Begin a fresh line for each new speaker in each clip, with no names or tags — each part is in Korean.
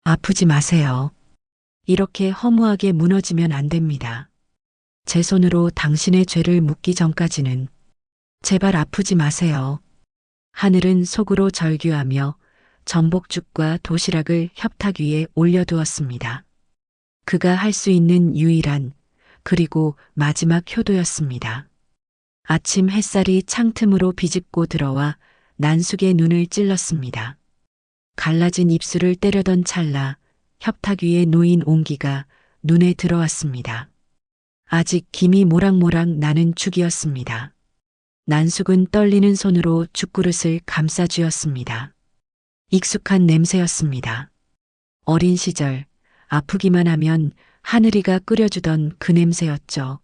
아프지 마세요. 이렇게 허무하게 무너지면 안 됩니다. 제 손으로 당신의 죄를 묻기 전까지는 제발 아프지 마세요. 하늘은 속으로 절규하며 전복죽과 도시락을 협탁 위에 올려두었습니다. 그가 할 수 있는 유일한 그리고 마지막 효도였습니다. 아침 햇살이 창틈으로 비집고 들어와 난숙의 눈을 찔렀습니다. 갈라진 입술을 때려던 찰나 협탁 위에 놓인 옹기가 눈에 들어왔습니다. 아직 김이 모락모락 나는 죽이었습니다. 난숙은 떨리는 손으로 죽그릇을 감싸 쥐었습니다. 익숙한 냄새였습니다. 어린 시절 아프기만 하면 하늘이가 끓여주던 그 냄새였죠.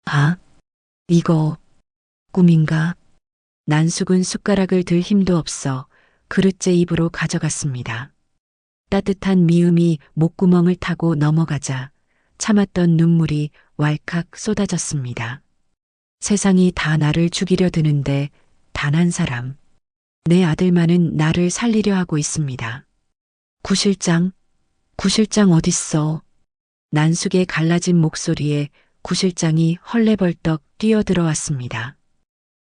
아, 이거 꿈인가? 난숙은 숟가락을 들 힘도 없어 그릇째 입으로 가져갔습니다. 따뜻한 미음이 목구멍을 타고 넘어가자 참았던 눈물이 왈칵 쏟아졌습니다. 세상이 다 나를 죽이려 드는데 단 한 사람, 내 아들만은 나를 살리려 하고 있습니다. 구실장 어딨어? 난숙의 갈라진 목소리에 구실장이 헐레벌떡 뛰어들어왔습니다.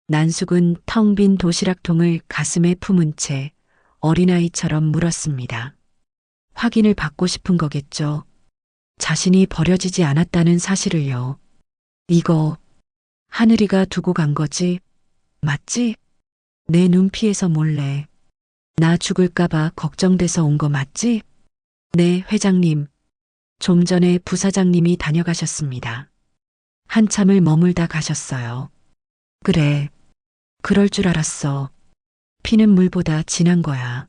난숙은 텅 빈 도시락통을 가슴에 품은 채 어린아이처럼 물었습니다. 확인을 받고 싶은 거겠죠. 자신이 버려지지 않았다는 사실을요. 이거 하늘이가 두고 간 거지? 맞지? 내 눈피해서 몰래. 나 죽을까봐 걱정돼서 온 거 맞지? 네, 회장님. 좀 전에 부사장님이 다녀가셨습니다. 한참을 머물다 가셨어요. 그래. 그럴 줄 알았어. 피는 물보다 진한 거야.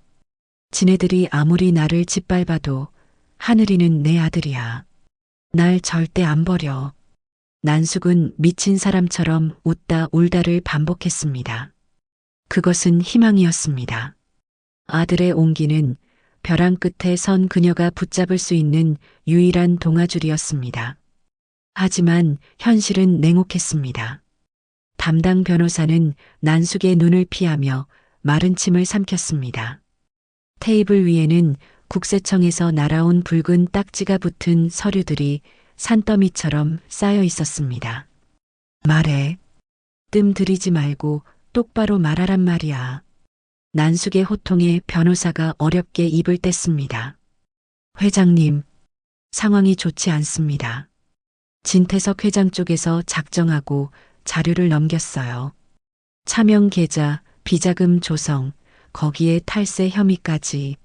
지네들이 아무리 나를 짓밟아도 하늘이는 내 아들이야. 날 절대 안 버려. 난숙은 미친 사람처럼 웃다 울다를 반복했습니다. 그것은 희망이었습니다. 아들의 온기는 벼랑 끝에 선 그녀가 붙잡을 수 있는 유일한 동아줄이었습니다. 하지만 현실은 냉혹했습니다. 담당 변호사는 난숙의 눈을 피하며 마른 침을 삼켰습니다. 테이블 위에는 국세청에서 날아온 붉은 딱지가 붙은 서류들이 산더미처럼 쌓여 있었습니다. 말해. 뜸 들이지 말고 똑바로 말하란 말이야. 난숙의 호통에 변호사가 어렵게 입을 뗐습니다. 회장님, 상황이 좋지 않습니다. 진태석 회장 쪽에서 작정하고 자료를 넘겼어요. 차명 계좌, 비자금 조성, 거기에 탈세 혐의까지.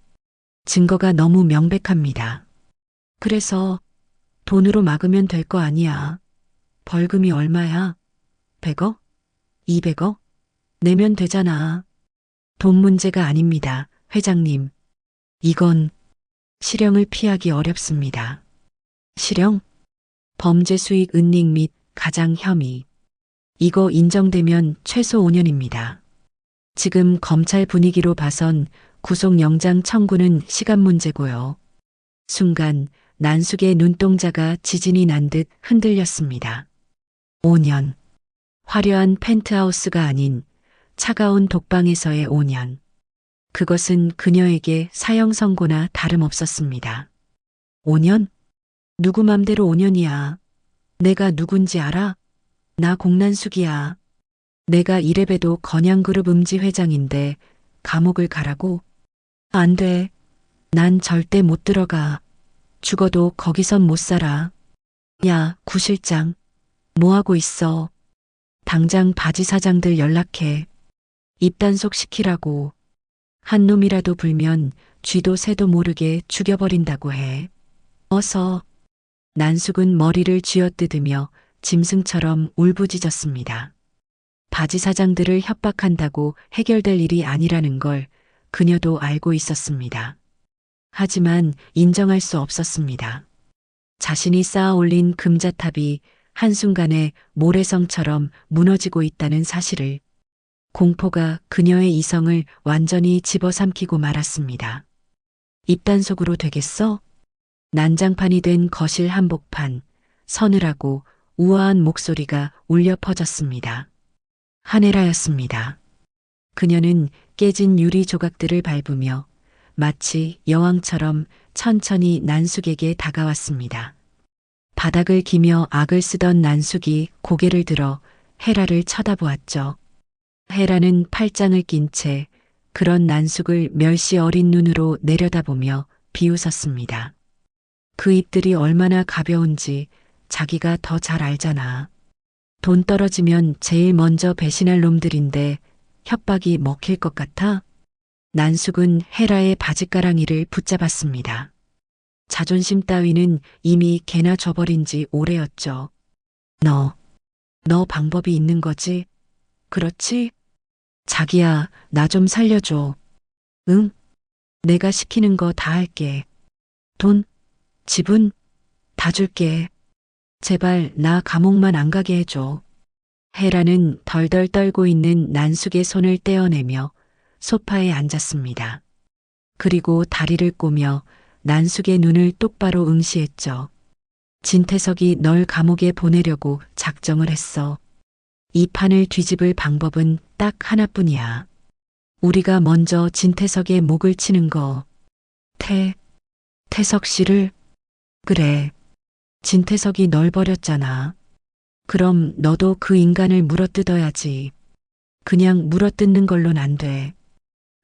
증거가 너무 명백합니다. 그래서 돈으로 막으면 될 거 아니야. 벌금이 얼마야? 100억? 200억? 내면 되잖아. 돈 문제가 아닙니다, 회장님. 이건 실형을 피하기 어렵습니다. 실형? 범죄 수익 은닉 및 가장 혐의. 이거 인정되면 최소 5년입니다. 지금 검찰 분위기로 봐선 구속영장 청구는 시간 문제고요. 순간 난숙의 눈동자가 지진이 난 듯 흔들렸습니다. 5년. 화려한 펜트하우스가 아닌 차가운 독방에서의 5년. 그것은 그녀에게 사형 선고나 다름없었습니다. 5년? 누구 맘대로 5년이야. 내가 누군지 알아? 나 공난숙이야. 내가 이래봬도 건양그룹 음지 회장인데 감옥을 가라고? 안 돼. 난 절대 못 들어가. 죽어도 거기선 못 살아. 야, 구실장. 뭐하고 있어? 당장 바지 사장들 연락해. 입단속 시키라고. 한 놈이라도 불면 쥐도 새도 모르게 죽여버린다고 해. 어서. 난숙은 머리를 쥐어뜯으며 짐승처럼 울부짖었습니다. 바지 사장들을 협박한다고 해결될 일이 아니라는 걸 그녀도 알고 있었습니다. 하지만 인정할 수 없었습니다. 자신이 쌓아 올린 금자탑이 한순간에 모래성처럼 무너지고 있다는 사실을. 공포가 그녀의 이성을 완전히 집어삼키고 말았습니다. 입단속으로 되겠어? 난장판이 된 거실 한복판, 서늘하고 우아한 목소리가 울려 퍼졌습니다. 하네라였습니다. 그녀는 깨진 유리 조각들을 밟으며 마치 여왕처럼 천천히 난숙에게 다가왔습니다. 바닥을 기며 악을 쓰던 난숙이 고개를 들어 헤라를 쳐다보았죠. 헤라는 팔짱을 낀 채 그런 난숙을 멸시 어린 눈으로 내려다보며 비웃었습니다. 그 입들이 얼마나 가벼운지 자기가 더 잘 알잖아. 돈 떨어지면 제일 먼저 배신할 놈들인데 협박이 먹힐 것 같아? 난숙은 헤라의 바짓가랑이를 붙잡았습니다. 자존심 따위는 이미 개나 줘버린 지 오래였죠. 너 방법이 있는 거지? 그렇지? 자기야, 나 좀 살려줘. 응? 내가 시키는 거 다 할게. 돈, 집은 다 줄게. 제발 나 감옥만 안 가게 해줘. 헤라는 덜덜 떨고 있는 난숙의 손을 떼어내며 소파에 앉았습니다. 그리고 다리를 꼬며 난숙의 눈을 똑바로 응시했죠. 진태석이 널 감옥에 보내려고 작정을 했어. 이 판을 뒤집을 방법은 딱 하나뿐이야. 우리가 먼저 진태석의 목을 치는 거. 태석 씨를? 그래. 진태석이 널 버렸잖아. 그럼 너도 그 인간을 물어뜯어야지. 그냥 물어뜯는 걸론 안 돼.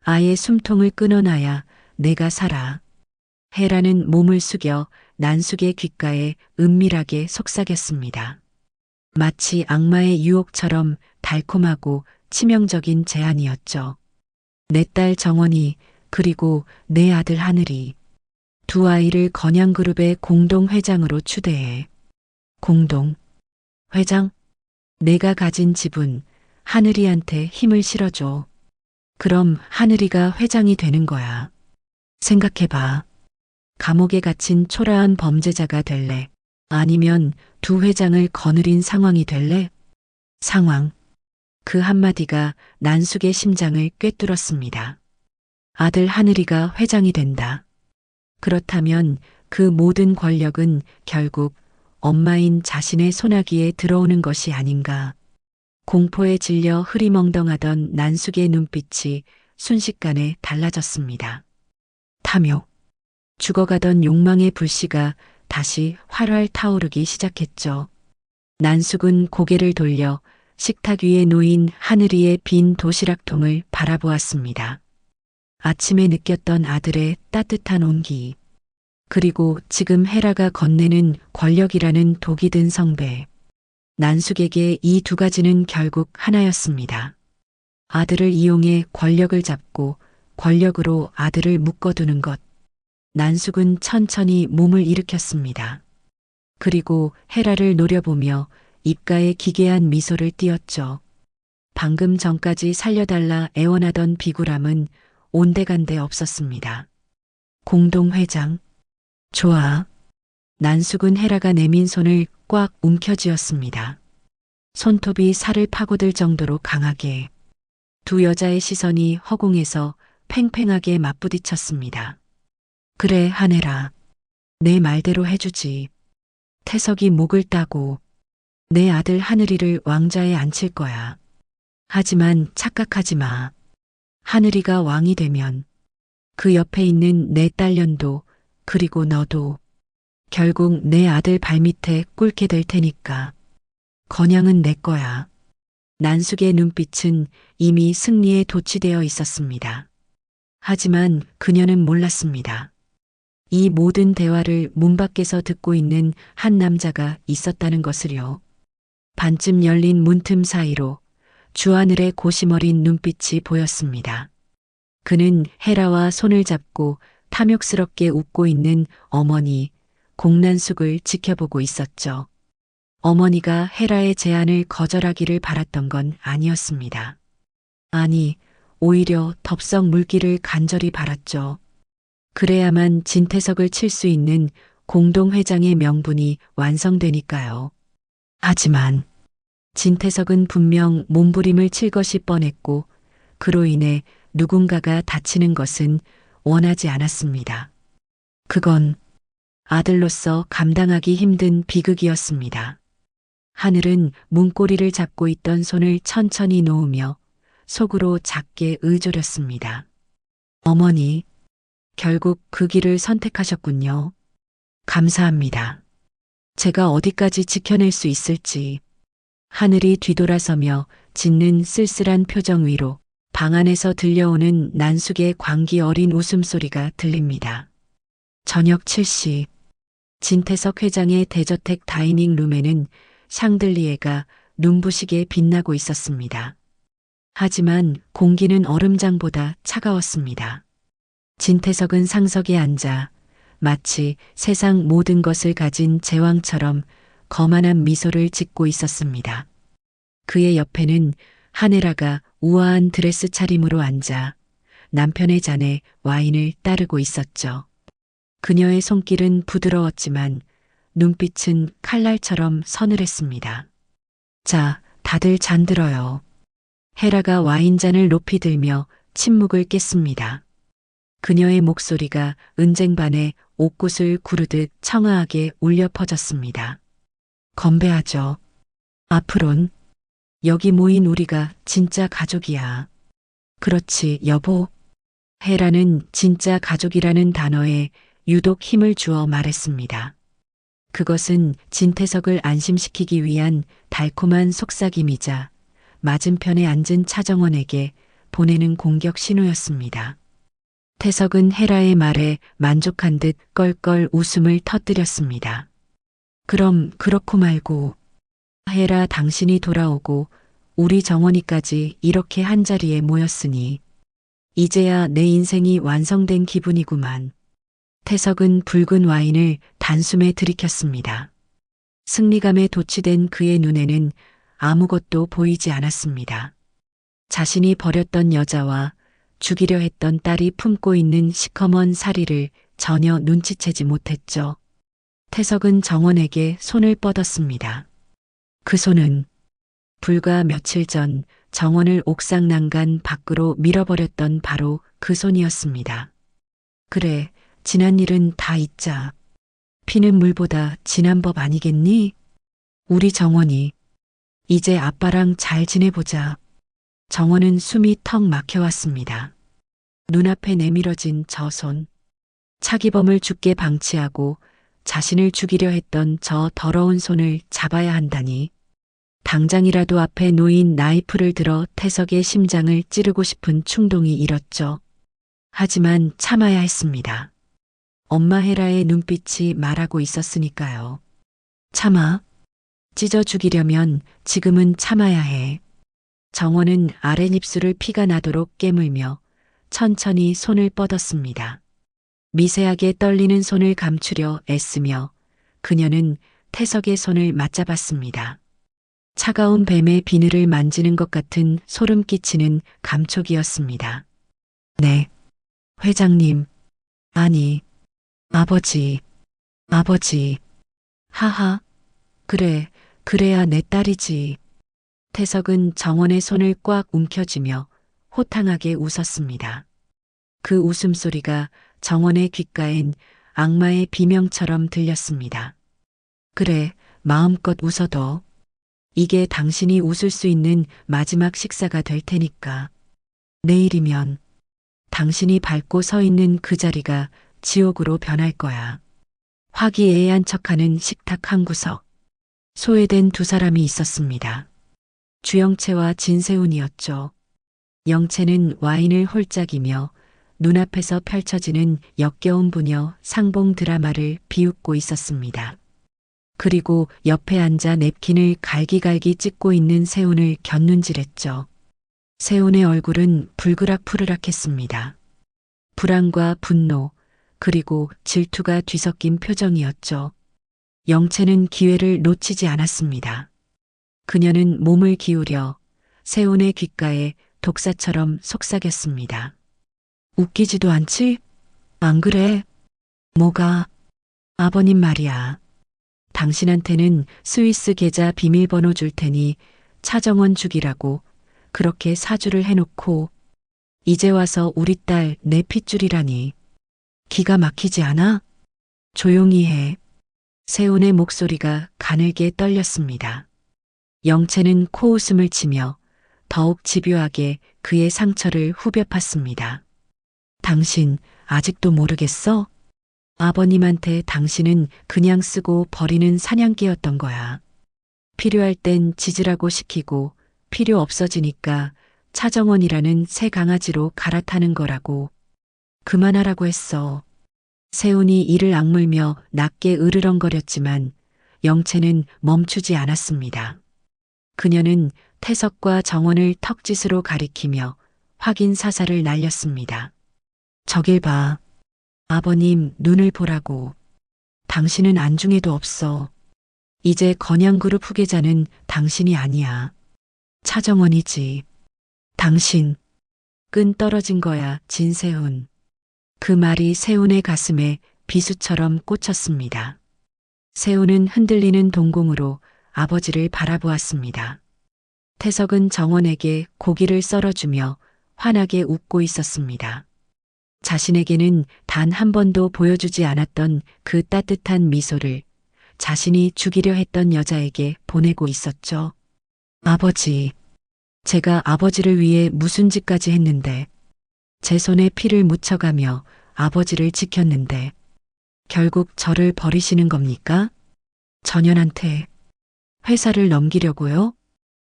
아예 숨통을 끊어놔야 내가 살아. 헤라는 몸을 숙여 난숙의 귓가에 은밀하게 속삭였습니다. 마치 악마의 유혹처럼 달콤하고 치명적인 제안이었죠. 내 딸 정원이 그리고 내 아들 하늘이 두 아이를 건양그룹의 공동회장으로 추대해. 공동회장? 내가 가진 집은 하늘이한테 힘을 실어줘. 그럼 하늘이가 회장이 되는 거야. 생각해봐. 감옥에 갇힌 초라한 범죄자가 될래? 아니면 두 회장을 거느린 상황이 될래? 상황. 그 한마디가 난숙의 심장을 꿰뚫었습니다. 아들 하늘이가 회장이 된다. 그렇다면 그 모든 권력은 결국 엄마인 자신의 손아귀에 들어오는 것이 아닌가. 공포에 질려 흐리멍덩하던 난숙의 눈빛이 순식간에 달라졌습니다. 탐욕. 죽어가던 욕망의 불씨가 다시 활활 타오르기 시작했죠. 난숙은 고개를 돌려 식탁 위에 놓인 하늘이의 빈 도시락통을 바라보았습니다. 아침에 느꼈던 아들의 따뜻한 온기, 그리고 지금 헤라가 건네는 권력이라는 독이 든 성배. 난숙에게 이 두 가지는 결국 하나였습니다. 아들을 이용해 권력을 잡고 권력으로 아들을 묶어두는 것. 난숙은 천천히 몸을 일으켰습니다. 그리고 헤라를 노려보며 입가에 기괴한 미소를 띄었죠. 방금 전까지 살려달라 애원하던 비굴함은 온데간데 없었습니다. 공동회장. 좋아. 난숙은 헤라가 내민 손을 꽉 움켜쥐었습니다. 손톱이 살을 파고들 정도로 강하게. 두 여자의 시선이 허공에서 팽팽하게 맞부딪혔습니다. 그래, 하늘아. 내 말대로 해주지. 태석이 목을 따고 내 아들 하늘이를 왕좌에 앉힐 거야. 하지만 착각하지 마. 하늘이가 왕이 되면 그 옆에 있는 내 딸년도 그리고 너도 결국 내 아들 발밑에 꿇게 될 테니까. 건양은 내 거야. 난숙의 눈빛은 이미 승리에 도취되어 있었습니다. 하지만 그녀는 몰랐습니다. 이 모든 대화를 문 밖에서 듣고 있는 한 남자가 있었다는 것을요. 반쯤 열린 문틈 사이로 주하늘의 고심 어린 눈빛이 보였습니다. 그는 헤라와 손을 잡고 탐욕스럽게 웃고 있는 어머니 공난숙을 지켜보고 있었죠. 어머니가 헤라의 제안을 거절하기를 바랐던 건 아니었습니다. 아니, 오히려 덥석 물기를 간절히 바랐죠. 그래야만 진태석을 칠 수 있는 공동회장의 명분이 완성되니까요. 하지만 진태석은 분명 몸부림을 칠 것이 뻔했고 그로 인해 누군가가 다치는 것은 원하지 않았습니다. 그건 아들로서 감당하기 힘든 비극이었습니다. 하늘은 문고리를 잡고 있던 손을 천천히 놓으며 속으로 작게 의조렸습니다. 어머니, 결국 그 길을 선택하셨군요. 감사합니다. 제가 어디까지 지켜낼 수 있을지. 하늘이 뒤돌아서며 짓는 쓸쓸한 표정 위로 방 안에서 들려오는 난숙의 광기 어린 웃음소리가 들립니다. 저녁 7시 진태석 회장의 대저택 다이닝 룸에는 샹들리에가 눈부시게 빛나고 있었습니다. 하지만 공기는 얼음장보다 차가웠습니다. 진태석은 상석에 앉아 마치 세상 모든 것을 가진 제왕처럼 거만한 미소를 짓고 있었습니다. 그의 옆에는 하네라가 우아한 드레스 차림으로 앉아 남편의 잔에 와인을 따르고 있었죠. 그녀의 손길은 부드러웠지만 눈빛은 칼날처럼 서늘했습니다. 자, 다들 잔들어요. 헤라가 와인잔을 높이 들며 침묵을 깼습니다. 그녀의 목소리가 은쟁반에 옥굿을 구르듯 청아하게 울려 퍼졌습니다. 건배하죠. 앞으론 여기 모인 우리가 진짜 가족이야. 그렇지, 여보. 헤라는 진짜 가족이라는 단어에 유독 힘을 주어 말했습니다. 그것은 진태석을 안심시키기 위한 달콤한 속삭임이자 맞은편에 앉은 차정원에게 보내는 공격 신호였습니다. 태석은 헤라의 말에 만족한 듯 껄껄 웃음을 터뜨렸습니다. 그럼 그렇고 말고 헤라 당신이 돌아오고 우리 정원이까지 이렇게 한자리에 모였으니 이제야 내 인생이 완성된 기분이구만. 태석은 붉은 와인을 단숨에 들이켰습니다. 승리감에 도취된 그의 눈에는 아무것도 보이지 않았습니다. 자신이 버렸던 여자와 죽이려 했던 딸이 품고 있는 시커먼 사리를 전혀 눈치채지 못했죠. 태석은 정원에게 손을 뻗었습니다. 그 손은 불과 며칠 전 정원을 옥상 난간 밖으로 밀어버렸던 바로 그 손이었습니다. 그래, 지난 일은 다 잊자. 피는 물보다 진한 법 아니겠니? 우리 정원이 이제 아빠랑 잘 지내보자. 정원은 숨이 턱 막혀왔습니다. 눈앞에 내밀어진 저 손. 차기범을 죽게 방치하고 자신을 죽이려 했던 저 더러운 손을 잡아야 한다니. 당장이라도 앞에 놓인 나이프를 들어 태석의 심장을 찌르고 싶은 충동이 일었죠. 하지만 참아야 했습니다. 엄마 헤라의 눈빛이 말하고 있었으니까요. 참아. 찢어 죽이려면 지금은 참아야 해. 정원은 아랫입술을 피가 나도록 깨물며 천천히 손을 뻗었습니다. 미세하게 떨리는 손을 감추려 애쓰며 그녀는 태석의 손을 맞잡았습니다. 차가운 뱀의 비늘을 만지는 것 같은 소름 끼치는 감촉이었습니다. 네, 회장님. 아니, 아버지. 아버지. 하하. 그래, 그래야 내 딸이지. 태석은 정원의 손을 꽉 움켜쥐며 호탕하게 웃었습니다. 그 웃음소리가 정원의 귓가엔 악마의 비명처럼 들렸습니다. 그래, 마음껏 웃어도. 이게 당신이 웃을 수 있는 마지막 식사가 될 테니까. 내일이면 당신이 밟고 서 있는 그 자리가 지옥으로 변할 거야. 화기애애한 척하는 식탁 한 구석. 소외된 두 사람이 있었습니다. 주영채와 진세훈이었죠. 영채는 와인을 홀짝이며 눈앞에서 펼쳐지는 역겨운 부녀 상봉 드라마를 비웃고 있었습니다. 그리고 옆에 앉아 냅킨을 갈기갈기 찍고 있는 세훈을 곁눈질했죠. 세훈의 얼굴은 불그락푸르락했습니다. 불안과 분노, 그리고 질투가 뒤섞인 표정이었죠. 영채는 기회를 놓치지 않았습니다. 그녀는 몸을 기울여 세훈의 귓가에 독사처럼 속삭였습니다. 웃기지도 않지? 안 그래? 뭐가? 아버님 말이야. 당신한테는 스위스 계좌 비밀번호 줄 테니 차정원 죽이라고 그렇게 사주를 해놓고 이제 와서 우리 딸 내 핏줄이라니. 기가 막히지 않아? 조용히 해. 세훈의 목소리가 가늘게 떨렸습니다. 영채는 코웃음을 치며 더욱 집요하게 그의 상처를 후벼 팠습니다. 당신 아직도 모르겠어? 아버님한테 당신은 그냥 쓰고 버리는 사냥개였던 거야. 필요할 땐 짖으라고 시키고 필요 없어지니까 차정원이라는 새 강아지로 갈아타는 거라고. 그만하라고 했어. 세훈이 이를 악물며 낮게 으르렁거렸지만 영채는 멈추지 않았습니다. 그녀는 태석과 정원을 턱짓으로 가리키며 확인 사살을 날렸습니다. 저길 봐. 아버님 눈을 보라고. 당신은 안중에도 없어. 이제 건양그룹 후계자는 당신이 아니야. 차정원이지. 당신. 끈 떨어진 거야, 진세훈. 그 말이 세훈의 가슴에 비수처럼 꽂혔습니다. 세훈은 흔들리는 동공으로 아버지를 바라보았습니다. 태석은 정원에게 고기를 썰어주며 환하게 웃고 있었습니다. 자신에게는 단 한 번도 보여주지 않았던 그 따뜻한 미소를 자신이 죽이려 했던 여자에게 보내고 있었죠. 아버지, 제가 아버지를 위해 무슨 짓까지 했는데, 제 손에 피를 묻혀가며 아버지를 지켰는데, 결국 저를 버리시는 겁니까? 전현한테 회사를 넘기려고요?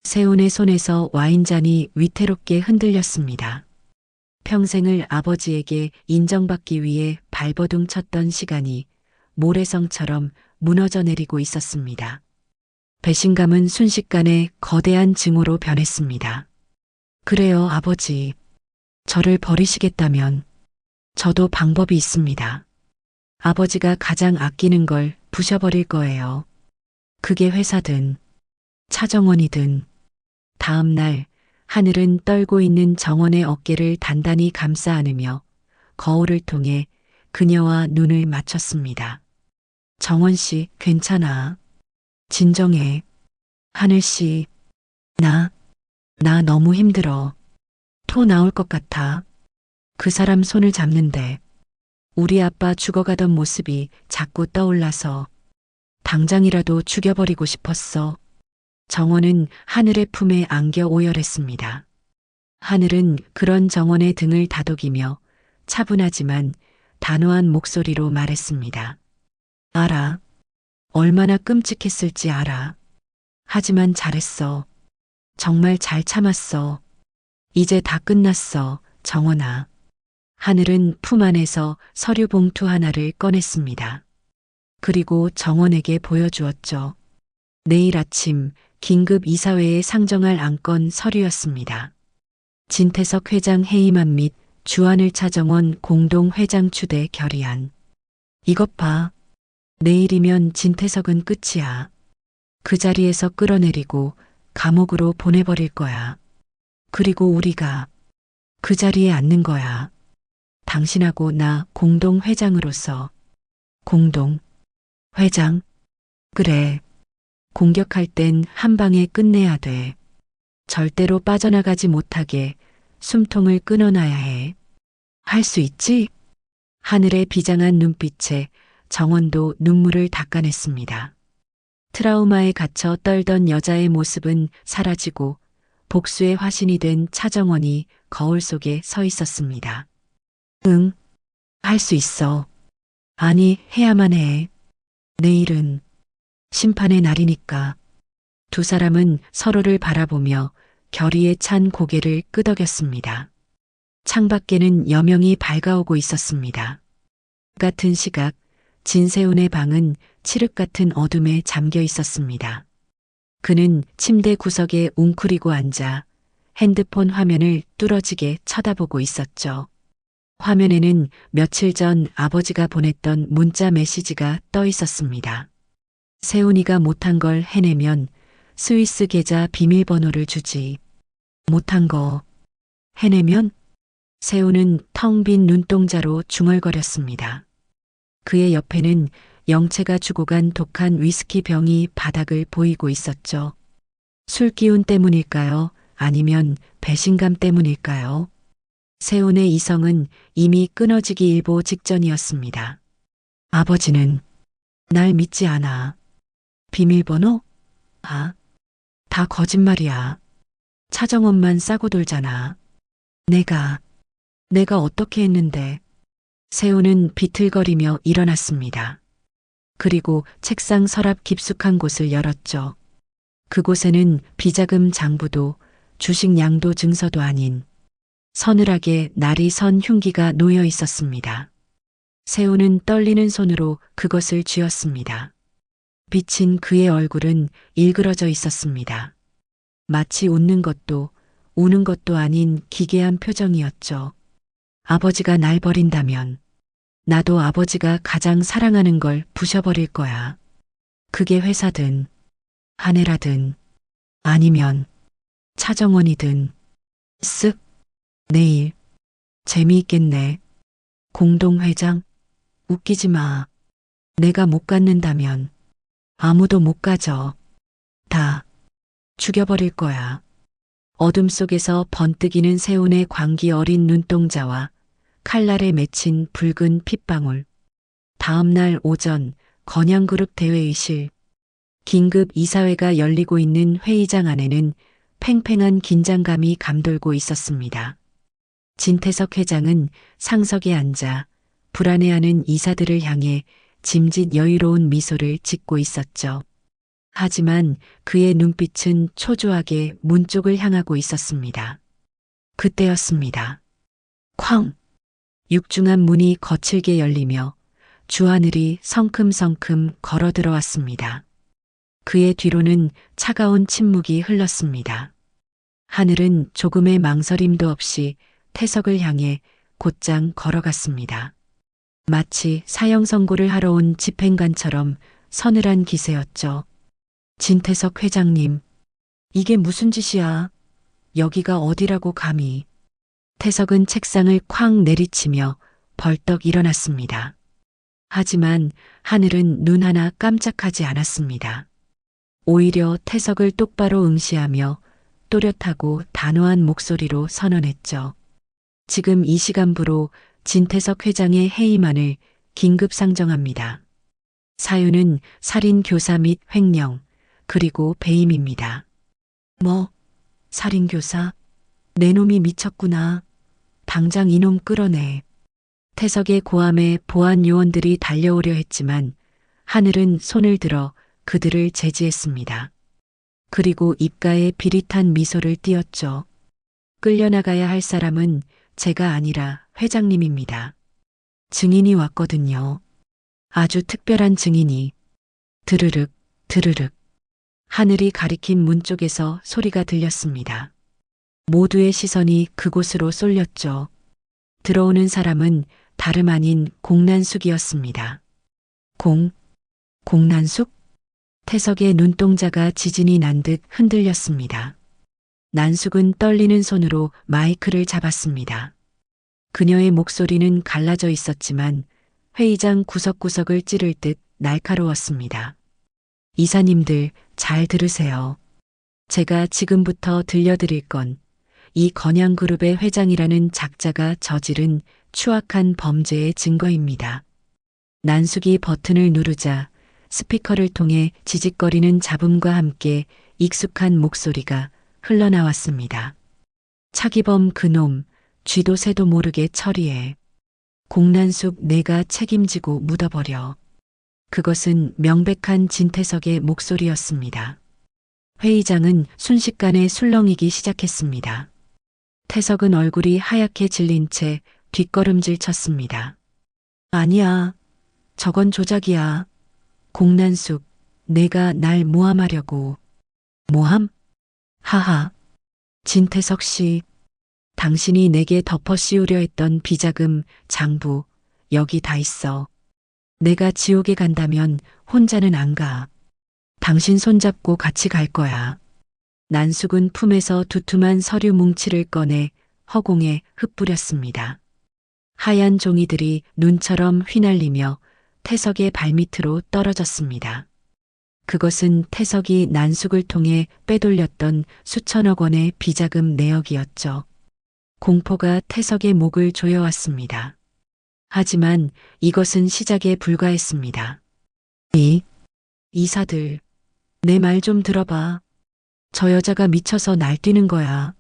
세훈의 손에서 와인잔이 위태롭게 흔들렸습니다. 평생을 아버지에게 인정받기 위해 발버둥 쳤던 시간이 모래성처럼 무너져 내리고 있었습니다. 배신감은 순식간에 거대한 증오로 변했습니다. 그래요, 아버지. 저를 버리시겠다면 저도 방법이 있습니다. 아버지가 가장 아끼는 걸 부셔버릴 거예요. 그게 회사든 차정원이든. 다음 날 하늘은 떨고 있는 정원의 어깨를 단단히 감싸 안으며 거울을 통해 그녀와 눈을 맞췄습니다. 정원 씨, 괜찮아. 진정해. 하늘 씨, 나 너무 힘들어. 토 나올 것 같아. 그 사람 손을 잡는데 우리 아빠 죽어가던 모습이 자꾸 떠올라서 당장이라도 죽여버리고 싶었어. 정원은 하늘의 품에 안겨 오열했습니다. 하늘은 그런 정원의 등을 다독이며 차분하지만 단호한 목소리로 말했습니다. 알아. 얼마나 끔찍했을지 알아. 하지만 잘했어. 정말 잘 참았어. 이제 다 끝났어, 정원아. 하늘은 품 안에서 서류 봉투 하나를 꺼냈습니다. 그리고 정원에게 보여주었죠. 내일 아침 긴급 이사회에 상정할 안건 서류였습니다. 진태석 회장 해임안 및 주한을 차정원 공동회장 추대 결의안. 이것 봐. 내일이면 진태석은 끝이야. 그 자리에서 끌어내리고 감옥으로 보내버릴 거야. 그리고 우리가 그 자리에 앉는 거야. 당신하고 나 공동회장으로서. 공동회장? 그래. 공격할 땐 한 방에 끝내야 돼. 절대로 빠져나가지 못하게 숨통을 끊어놔야 해. 할 수 있지? 하늘의 비장한 눈빛에 정원도 눈물을 닦아냈습니다. 트라우마에 갇혀 떨던 여자의 모습은 사라지고 복수의 화신이 된 차정원이 거울 속에 서 있었습니다. 응, 할 수 있어. 아니, 해야만 해. 내일은 심판의 날이니까. 두 사람은 서로를 바라보며 결의에 찬 고개를 끄덕였습니다. 창밖에는 여명이 밝아오고 있었습니다. 같은 시각 진세훈의 방은 칠흑 같은 어둠에 잠겨 있었습니다. 그는 침대 구석에 웅크리고 앉아 핸드폰 화면을 뚫어지게 쳐다보고 있었죠. 화면에는 며칠 전 아버지가 보냈던 문자 메시지가 떠 있었습니다. 세훈이가 못한 걸 해내면 스위스 계좌 비밀번호를 주지. 못한 거 해내면? 세훈은 텅 빈 눈동자로 중얼거렸습니다. 그의 옆에는 영채가 주고 간 독한 위스키 병이 바닥을 보이고 있었죠. 술 기운 때문일까요? 아니면 배신감 때문일까요? 세훈의 이성은 이미 끊어지기 일보 직전이었습니다. 아버지는 날 믿지 않아. 비밀번호? 아, 다 거짓말이야. 차정원만 싸고 돌잖아. 내가 어떻게 했는데. 세우는 비틀거리며 일어났습니다. 그리고 책상 서랍 깊숙한 곳을 열었죠. 그곳에는 비자금 장부도 주식 양도 증서도 아닌 서늘하게 날이 선 흉기가 놓여 있었습니다. 세우는 떨리는 손으로 그것을 쥐었습니다. 비친 그의 얼굴은 일그러져 있었습니다. 마치 웃는 것도 우는 것도 아닌 기괴한 표정이었죠. 아버지가 날 버린다면 나도 아버지가 가장 사랑하는 걸 부셔버릴 거야. 그게 회사든 아내라든 아니면 차정원이든. 쓱. 내일. 재미있겠네. 공동회장? 웃기지 마. 내가 못 갖는다면 아무도 못 가져. 다 죽여버릴 거야. 어둠 속에서 번뜩이는 세운의 광기 어린 눈동자와 칼날에 맺힌 붉은 핏방울. 다음 날 오전 건양그룹 대회의실. 긴급 이사회가 열리고 있는 회의장 안에는 팽팽한 긴장감이 감돌고 있었습니다. 진태석 회장은 상석에 앉아 불안해하는 이사들을 향해 짐짓 여유로운 미소를 짓고 있었죠. 하지만 그의 눈빛은 초조하게 문 쪽을 향하고 있었습니다. 그때였습니다. 쾅! 육중한 문이 거칠게 열리며 주하늘이 성큼성큼 걸어 들어왔습니다. 그의 뒤로는 차가운 침묵이 흘렀습니다. 하늘은 조금의 망설임도 없이 태석을 향해 곧장 걸어갔습니다. 마치 사형 선고를 하러 온 집행관처럼 서늘한 기세였죠. 진태석 회장님, 이게 무슨 짓이야? 여기가 어디라고 감히. 태석은 책상을 쾅 내리치며 벌떡 일어났습니다. 하지만 하늘은 눈 하나 깜짝하지 않았습니다. 오히려 태석을 똑바로 응시하며 또렷하고 단호한 목소리로 선언했죠. 지금 이 시간부로 진태석 회장의 해임안을 긴급 상정합니다. 사유는 살인 교사 및 횡령, 그리고 배임입니다. 뭐? 살인 교사? 내 놈이 미쳤구나. 당장 이놈 끌어내. 태석의 고함에 보안 요원들이 달려오려 했지만 하늘은 손을 들어 그들을 제지했습니다. 그리고 입가에 비릿한 미소를 띄었죠. 끌려나가야 할 사람은 제가 아니라 회장님입니다. 증인이 왔거든요. 아주 특별한 증인이. 드르륵, 드르륵. 하늘이 가리킨 문 쪽에서 소리가 들렸습니다. 모두의 시선이 그곳으로 쏠렸죠. 들어오는 사람은 다름 아닌 공난숙이었습니다. 공난숙? 태석의 눈동자가 지진이 난 듯 흔들렸습니다. 난숙은 떨리는 손으로 마이크를 잡았습니다. 그녀의 목소리는 갈라져 있었지만 회의장 구석구석을 찌를 듯 날카로웠습니다. 이사님들 잘 들으세요. 제가 지금부터 들려드릴 건 이 건양그룹의 회장이라는 작자가 저지른 추악한 범죄의 증거입니다. 난숙이 버튼을 누르자 스피커를 통해 지직거리는 잡음과 함께 익숙한 목소리가 흘러나왔습니다. 차기범 그놈, 쥐도 새도 모르게 처리해. 공난숙 내가 책임지고 묻어버려. 그것은 명백한 진태석의 목소리였습니다. 회의장은 순식간에 술렁이기 시작했습니다. 태석은 얼굴이 하얗게 질린 채 뒷걸음질 쳤습니다. 아니야. 저건 조작이야. 공난숙, 내가 날 모함하려고. 모함? 하하. 진태석 씨, 당신이 내게 덮어 씌우려 했던 비자금, 장부, 여기 다 있어. 내가 지옥에 간다면 혼자는 안 가. 당신 손잡고 같이 갈 거야. 난숙은 품에서 두툼한 서류 뭉치를 꺼내 허공에 흩뿌렸습니다. 하얀 종이들이 눈처럼 휘날리며 태석의 발밑으로 떨어졌습니다. 그것은 태석이 난숙을 통해 빼돌렸던 수천억 원의 비자금 내역이었죠. 공포가 태석의 목을 조여왔습니다. 하지만 이것은 시작에 불과했습니다. 이사들, 내 말 좀 들어봐. 저 여자가 미쳐서 날뛰는 거야.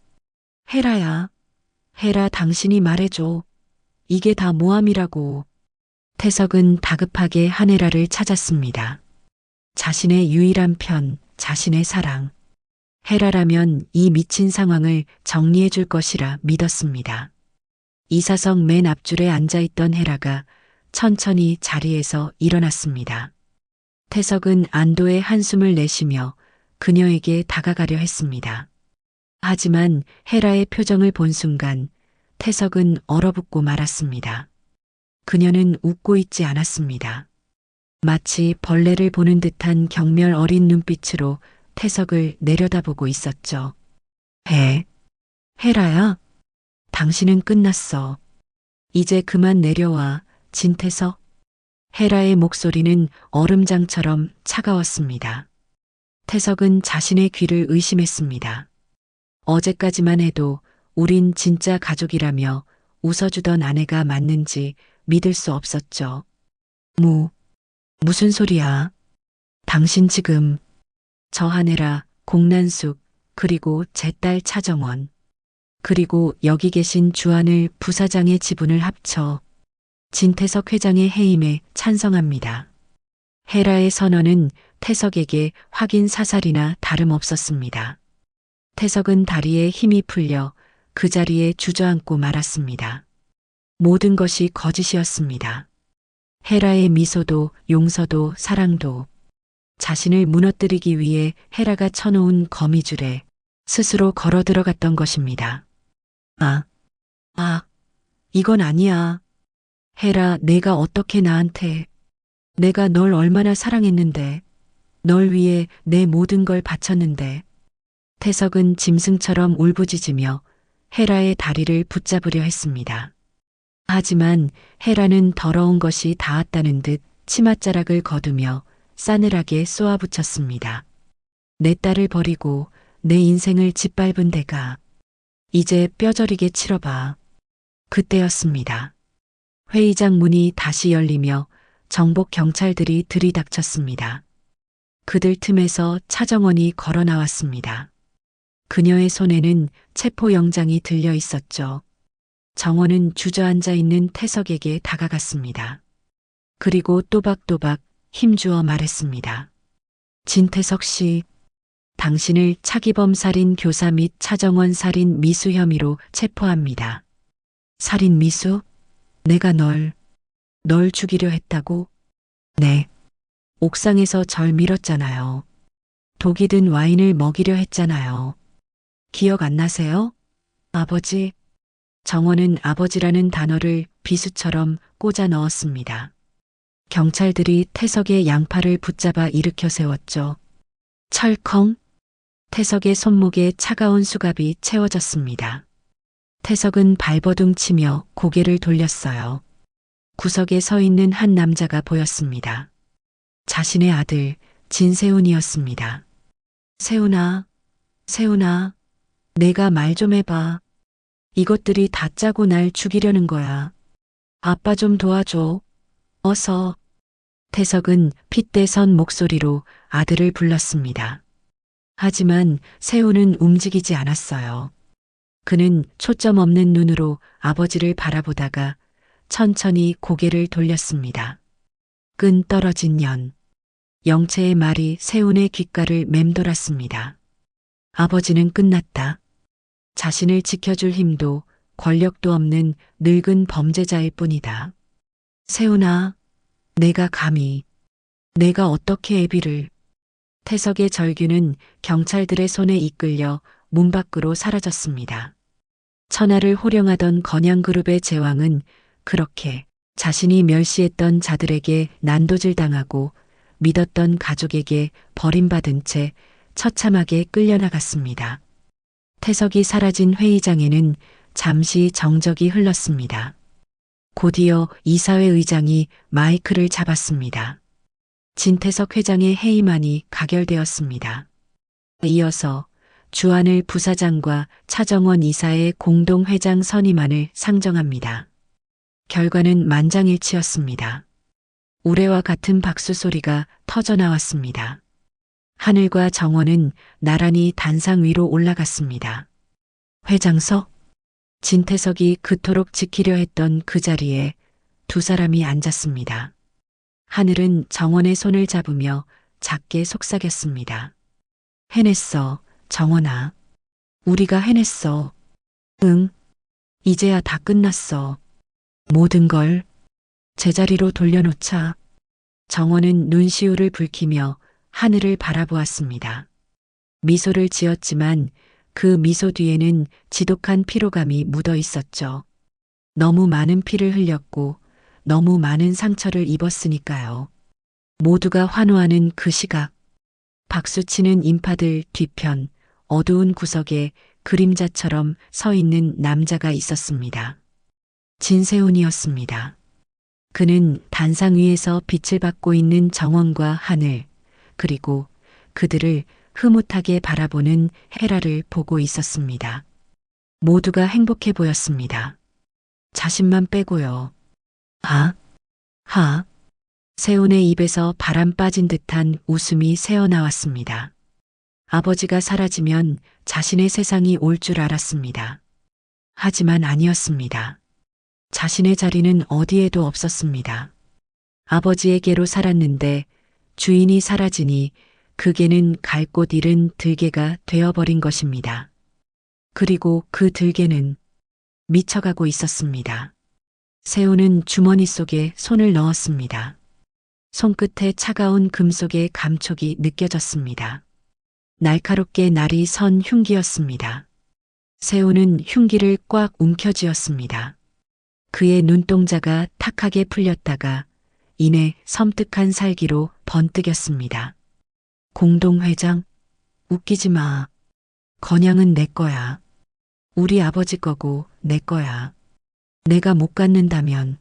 헤라야. 헤라 당신이 말해줘. 이게 다 모함이라고. 태석은 다급하게 한혜라를 찾았습니다. 자신의 유일한 편, 자신의 사랑. 헤라라면 이 미친 상황을 정리해 줄 것이라 믿었습니다. 이사석 맨 앞줄에 앉아있던 헤라가 천천히 자리에서 일어났습니다. 태석은 안도의 한숨을 내쉬며 그녀에게 다가가려 했습니다. 하지만 헤라의 표정을 본 순간 태석은 얼어붙고 말았습니다. 그녀는 웃고 있지 않았습니다. 마치 벌레를 보는 듯한 경멸 어린 눈빛으로 태석을 내려다보고 있었죠. 헤라야, 당신은 끝났어. 이제 그만 내려와, 진태석. 헤라의 목소리는 얼음장처럼 차가웠습니다. 태석은 자신의 귀를 의심했습니다. 어제까지만 해도 우린 진짜 가족이라며 웃어주던 아내가 맞는지 믿을 수 없었죠. 무슨 소리야? 당신 지금 저 하늘아, 공난숙, 그리고 제 딸 차정원, 그리고 여기 계신 주한을 부사장의 지분을 합쳐 진태석 회장의 해임에 찬성합니다. 헤라의 선언은 태석에게 확인 사살이나 다름없었습니다. 태석은 다리에 힘이 풀려 그 자리에 주저앉고 말았습니다. 모든 것이 거짓이었습니다. 헤라의 미소도 용서도 사랑도 자신을 무너뜨리기 위해 헤라가 쳐놓은 거미줄에 스스로 걸어 들어갔던 것입니다. 이건 아니야. 헤라, 내가 어떻게 나한테, 내가 널 얼마나 사랑했는데, 널 위해 내 모든 걸 바쳤는데. 태석은 짐승처럼 울부짖으며 헤라의 다리를 붙잡으려 했습니다. 하지만 헤라는 더러운 것이 닿았다는 듯 치맛자락을 거두며 싸늘하게 쏘아붙였습니다. 내 딸을 버리고 내 인생을 짓밟은 데가 이제 뼈저리게 치러봐. 그때였습니다. 회의장 문이 다시 열리며 정복 경찰들이 들이닥쳤습니다. 그들 틈에서 차정원이 걸어 나왔습니다. 그녀의 손에는 체포영장이 들려 있었죠. 정원은 주저앉아 있는 태석에게 다가갔습니다. 그리고 또박또박 힘주어 말했습니다. 진태석 씨, 당신을 차기범 살인 교사 및 차정원 살인 미수 혐의로 체포합니다. 살인 미수? 내가 널 죽이려 했다고? 네. 옥상에서 절 밀었잖아요. 독이 든 와인을 먹이려 했잖아요. 기억 안 나세요? 아버지. 정원은 아버지라는 단어를 비수처럼 꽂아 넣었습니다. 경찰들이 태석의 양팔을 붙잡아 일으켜 세웠죠. 철컹. 태석의 손목에 차가운 수갑이 채워졌습니다. 태석은 발버둥 치며 고개를 돌렸어요. 구석에 서 있는 한 남자가 보였습니다. 자신의 아들 진세훈이었습니다. 세훈아, 내가 말 좀 해봐. 이것들이 다 짜고 날 죽이려는 거야. 아빠 좀 도와줘. 어서. 태석은 핏대선 목소리로 아들을 불렀습니다. 하지만 세훈은 움직이지 않았어요. 그는 초점 없는 눈으로 아버지를 바라보다가 천천히 고개를 돌렸습니다. 끈 떨어진 연. 영채의 말이 세훈의 귓가를 맴돌았습니다. 아버지는 끝났다. 자신을 지켜줄 힘도 권력도 없는 늙은 범죄자일 뿐이다. 세훈아, 내가 어떻게 애비를. 태석의 절규는 경찰들의 손에 이끌려 문 밖으로 사라졌습니다. 천하를 호령하던 건양그룹의 제왕은 그렇게 자신이 멸시했던 자들에게 난도질당하고 믿었던 가족에게 버림받은 채 처참하게 끌려나갔습니다. 태석이 사라진 회의장에는 잠시 정적이 흘렀습니다. 곧이어 이사회 의장이 마이크를 잡았습니다. 진태석 회장의 해임안이 가결되었습니다. 이어서 주한을 부사장과 차정원 이사의 공동회장 선임안을 상정합니다. 결과는 만장일치였습니다. 우레와 같은 박수 소리가 터져나왔습니다. 하늘과 정원은 나란히 단상 위로 올라갔습니다. 회장석? 진태석이 그토록 지키려 했던 그 자리에 두 사람이 앉았습니다. 하늘은 정원의 손을 잡으며 작게 속삭였습니다. 해냈어, 정원아. 우리가 해냈어. 응, 이제야 다 끝났어. 모든 걸 제자리로 돌려놓자. 정원은 눈시울을 붉히며 하늘을 바라보았습니다. 미소를 지었지만 그 미소 뒤에는 지독한 피로감이 묻어 있었죠. 너무 많은 피를 흘렸고 너무 많은 상처를 입었으니까요. 모두가 환호하는 그 시각, 박수치는 인파들 뒤편 어두운 구석에 그림자처럼 서 있는 남자가 있었습니다. 진세훈이었습니다. 그는 단상 위에서 빛을 받고 있는 정원과 하늘, 그리고 그들을 흐뭇하게 바라보는 헤라를 보고 있었습니다. 모두가 행복해 보였습니다. 자신만 빼고요. 하. 세훈의 입에서 바람 빠진 듯한 웃음이 새어나왔습니다. 아버지가 사라지면 자신의 세상이 올 줄 알았습니다. 하지만 아니었습니다. 자신의 자리는 어디에도 없었습니다. 아버지에게로 살았는데 주인이 사라지니 그 개는 갈 곳 잃은 들개가 되어버린 것입니다. 그리고 그 들개는 미쳐가고 있었습니다. 세훈은 주머니 속에 손을 넣었습니다. 손끝에 차가운 금속의 감촉이 느껴졌습니다. 날카롭게 날이 선 흉기였습니다. 세훈은 흉기를 꽉 움켜쥐었습니다. 그의 눈동자가 탁하게 풀렸다가 이내 섬뜩한 살기로 번뜩였습니다. 공동회장, 웃기지 마. 건양은 내 거야. 우리 아버지 거고 내 거야. 내가 못 갖는다면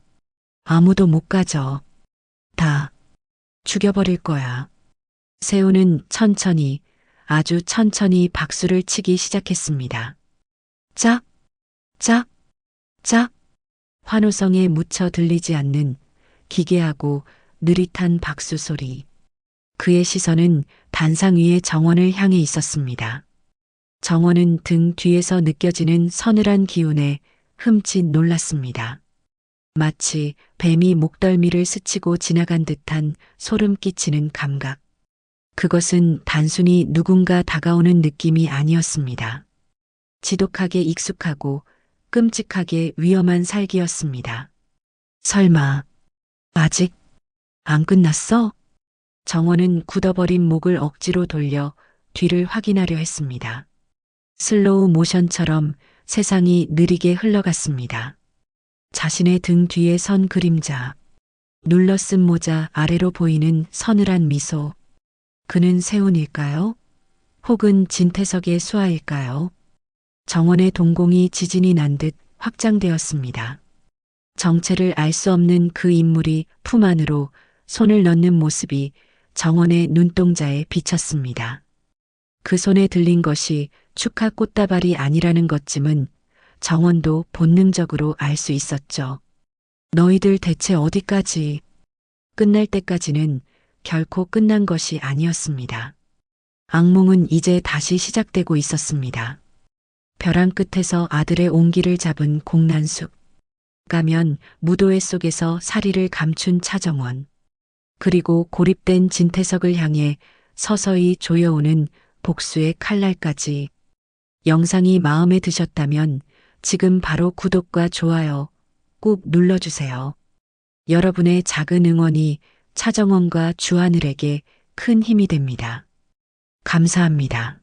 아무도 못 가져. 다 죽여버릴 거야. 세훈은 천천히, 아주 천천히 박수를 치기 시작했습니다. 짝, 짝, 짝. 환호성에 묻혀 들리지 않는 기괴하고 느릿한 박수 소리. 그의 시선은 단상 위의 정원을 향해 있었습니다. 정원은 등 뒤에서 느껴지는 서늘한 기운에 흠칫 놀랐습니다. 마치 뱀이 목덜미를 스치고 지나간 듯한 소름 끼치는 감각. 그것은 단순히 누군가 다가오는 느낌이 아니었습니다. 지독하게 익숙하고 끔찍하게 위험한 살기였습니다. 설마 아직 안 끝났어? 정원은 굳어버린 목을 억지로 돌려 뒤를 확인하려 했습니다. 슬로우 모션처럼 세상이 느리게 흘러갔습니다. 자신의 등 뒤에 선 그림자, 눌러쓴 모자 아래로 보이는 서늘한 미소. 그는 세훈일까요? 혹은 진태석의 수하일까요? 정원의 동공이 지진이 난 듯 확장되었습니다. 정체를 알 수 없는 그 인물이 품 안으로 손을 넣는 모습이 정원의 눈동자에 비쳤습니다. 그 손에 들린 것이 축하 꽃다발이 아니라는 것쯤은 정원도 본능적으로 알 수 있었죠. 너희들 대체 어디까지? 끝날 때까지는 결코 끝난 것이 아니었습니다. 악몽은 이제 다시 시작되고 있었습니다. 벼랑 끝에서 아들의 온기를 잡은 공난숙. 가면 무도회 속에서 사리를 감춘 차정원. 그리고 고립된 진태석을 향해 서서히 조여오는 복수의 칼날까지. 영상이 마음에 드셨다면 지금 바로 구독과 좋아요 꾹 눌러주세요. 여러분의 작은 응원이 차정원과 주하늘에게 큰 힘이 됩니다. 감사합니다.